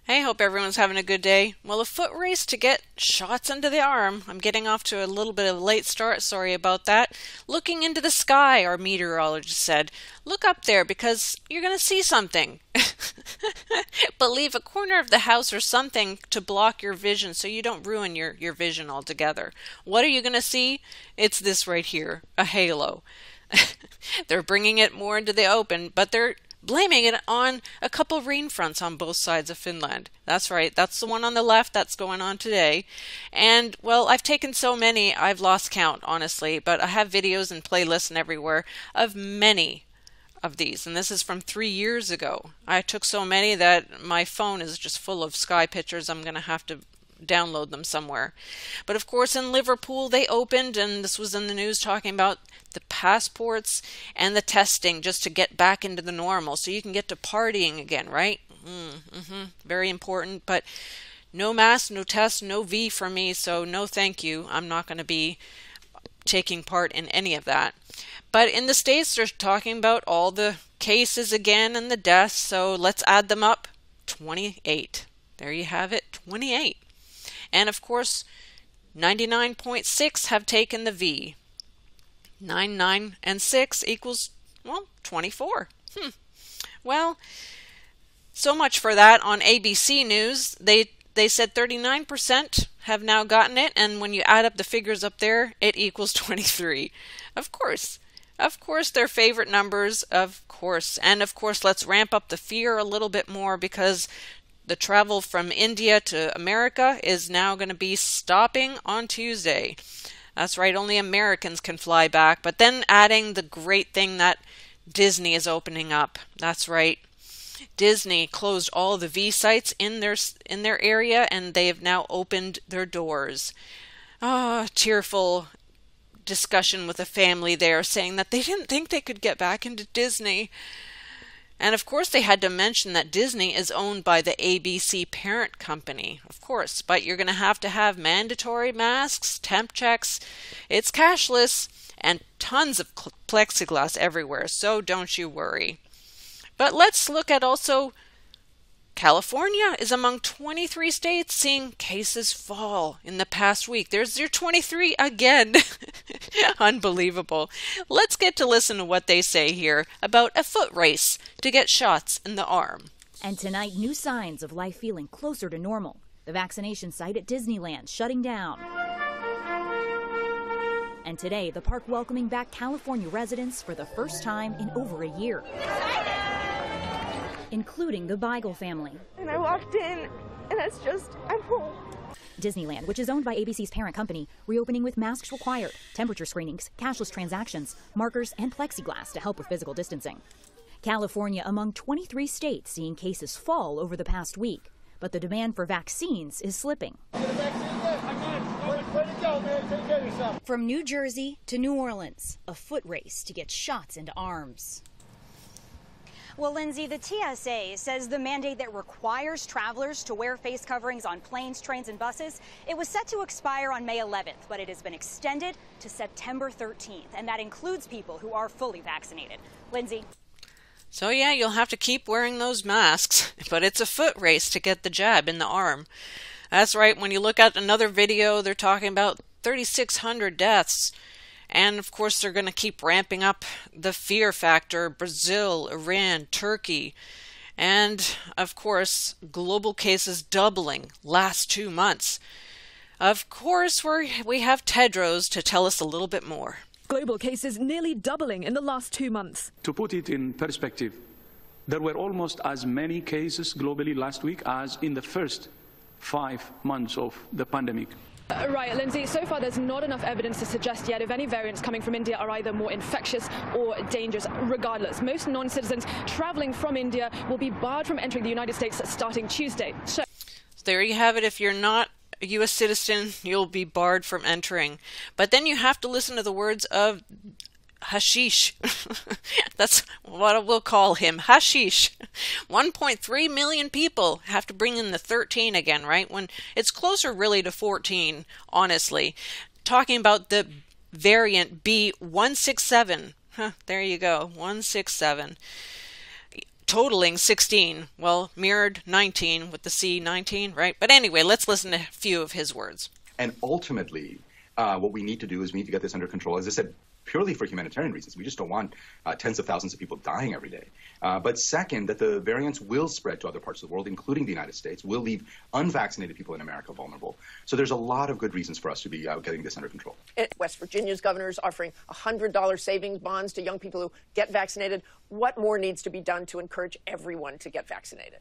Hey, hope everyone's having a good day. Well, a foot race to get shots into the arm. I'm getting off to a little bit of a late start, sorry about that. Looking into the sky, our meteorologist said. Look up there because you're going to see something. But leave a corner of the house or something to block your vision so you don't ruin your vision altogether. What are you going to see? It's this right here, a halo. They're bringing it more into the open, but they're blaming it on a couple rain fronts on both sides of Finland. That's right, that's the one on the left that's going on today. And, well, I've taken so many, I've lost count, honestly, but I have videos and playlists and everywhere of many of these. And this is from 3 years ago. I took so many that my phone is just full of sky pictures. I'm going to have to download them somewhere. But of course in Liverpool they opened, and this was in the news, talking about the passports and the testing just to get back into the normal so you can get to partying again, right? Very important. But no mask, no test, no V for me, so no thank you. I'm not going to be taking part in any of that. But in the States they're talking about all the cases again and the deaths, so let's add them up. 28. There you have it, 28. And of course, 99.6 have taken the V. 9, 9, and 6 equals, well, 24. Well, so much for that. On ABC News, they said 39% have now gotten it, and when you add up the figures up there, it equals 23. Of course, their favorite numbers, of course. And of course, let's ramp up the fear a little bit more, because the travel from India to America is now going to be stopping on Tuesday. That's right, only Americans can fly back. But then adding the great thing that Disney is opening up. That's right. Disney closed all the V sites in their area, and they have now opened their doors. Tearful discussion with a family there saying that they didn't think they could get back into Disney. And of course they had to mention that Disney is owned by the ABC parent company, of course, but you're going to have mandatory masks, temp checks, it's cashless, and tons of plexiglass everywhere, so don't you worry. But let's look at also California is among 23 states seeing cases fall in the past week. There's your 23 again. Unbelievable. Let's get to listen to what they say here about a foot race to get shots in the arm. And tonight, new signs of life feeling closer to normal. The vaccination site at Disneyland shutting down. And today, the park welcoming back California residents for the first time in over a year, including the Beigel family. And I walked in, and I'm home. Disneyland, which is owned by ABC's parent company, reopening with masks required, temperature screenings, cashless transactions, markers, and plexiglass to help with physical distancing. California among 23 states seeing cases fall over the past week, but the demand for vaccines is slipping. From New Jersey to New Orleans, a foot race to get shots into arms. Well, Lindsay, the TSA says the mandate that requires travelers to wear face coverings on planes, trains, and buses, it was set to expire on May 11th, but it has been extended to September 13th, and that includes people who are fully vaccinated. Lindsay? So yeah, you'll have to keep wearing those masks, but it's a foot race to get the jab in the arm. That's right, when you look at another video, they're talking about 3,600 deaths. And of course they're going to keep ramping up the fear factor. Brazil, Iran, Turkey, and of course global cases doubling last 2 months. Of course we have Tedros to tell us a little bit more. Global cases nearly doubling in the last 2 months. To put it in perspective, there were almost as many cases globally last week as in the first 5 months of the pandemic. Right, Lindsay, so far there's not enough evidence to suggest yet if any variants coming from India are either more infectious or dangerous. Regardless, most non-citizens traveling from India will be barred from entering the United States starting Tuesday. So there you have it. If you're not a U.S. citizen, you'll be barred from entering. But then you have to listen to the words of Hashish. That's what we'll call him, Hashish. 1.3 million people have to bring in the 13 again, right? When it's closer really to 14, honestly. Talking about the variant B167. There you go, 167. totaling 16. Well, mirrored 19 with the C19, right? But anyway, let's listen to a few of his words. And ultimately, what we need to do is we need to get this under control. As I said, purely for humanitarian reasons. We just don't want tens of thousands of people dying every day. But second, that the variants will spread to other parts of the world, including the United States, will leave unvaccinated people in America vulnerable. So there's a lot of good reasons for us to be getting this under control. West Virginia's governor is offering $100 savings bonds to young people who get vaccinated. What more needs to be done to encourage everyone to get vaccinated?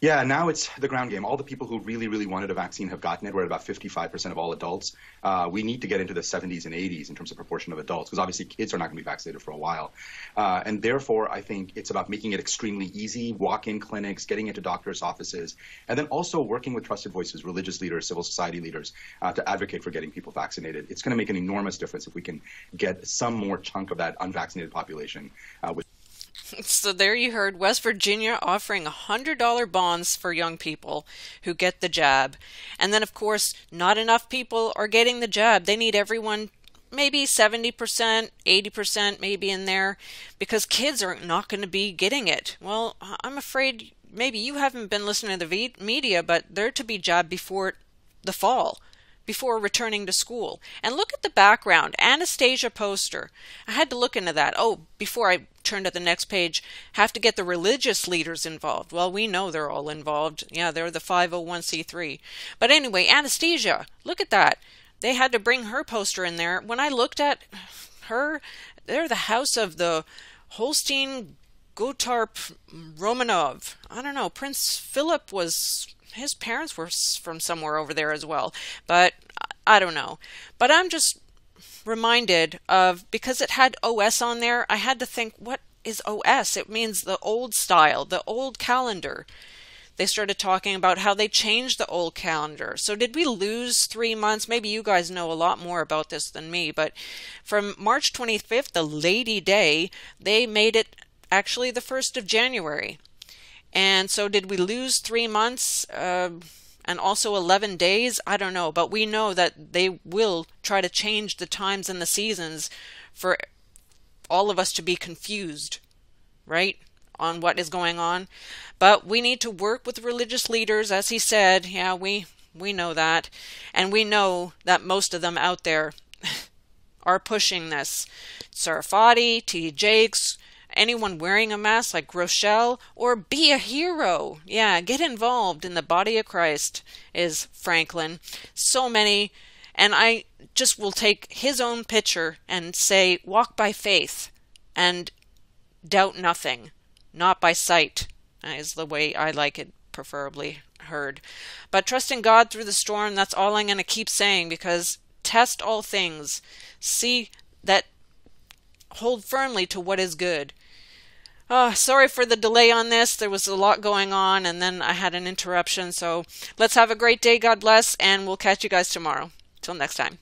Yeah, now it's the ground game. All the people who really, really wanted a vaccine have gotten it. We're at about 55% of all adults. We need to get into the 70s and 80s in terms of proportion of adults, because obviously kids are not going to be vaccinated for a while. And therefore, I think it's about making it extremely easy, walk-in clinics, getting into doctors' offices, and then also working with trusted voices, religious leaders, civil society leaders, to advocate for getting people vaccinated. It's going to make an enormous difference if we can get some more chunk of that unvaccinated population with. So there you heard West Virginia offering $100 bonds for young people who get the jab. And then, of course, not enough people are getting the jab. They need everyone, maybe 70%, 80% maybe in there, because kids are not going to be getting it. Well, I'm afraid maybe you haven't been listening to the media, but they're to be jabbed before the fall, before returning to school. And look at the background, Anastasia poster. I had to look into that. Oh, before I turn to the next page, have to get the religious leaders involved. Well, we know they're all involved. Yeah, they're the 501c3. But anyway, Anastasia, look at that. They had to bring her poster in there. When I looked at her, they're the house of the Holstein Gottorp Romanov. I don't know, Prince Philip was... his parents were from somewhere over there as well, but I don't know. But I'm just reminded of, because it had OS on there, I had to think, what is OS? It means the old style, the old calendar. They started talking about how they changed the old calendar. So did we lose 3 months? Maybe you guys know a lot more about this than me, but from March 25th, the Lady Day, they made it actually the 1st of January. And so did we lose 3 months and also 11 days? I don't know. But we know that they will try to change the times and the seasons for all of us to be confused, right, on what is going on. But we need to work with religious leaders, as he said. Yeah, we know that. And we know that most of them out there are pushing this. Sarfati, T. Jakes, anyone wearing a mask like Rochelle, or be a hero. Yeah, get involved in the body of Christ, is Franklin. So many, and I just will take his own picture and say, walk by faith and doubt nothing, not by sight, is the way I like it preferably heard. But trust in God through the storm, that's all I'm going to keep saying, because test all things, see that, hold firmly to what is good. Sorry for the delay on this. There was a lot going on, and then I had an interruption. So let's have a great day. God bless, and we'll catch you guys tomorrow. Till next time.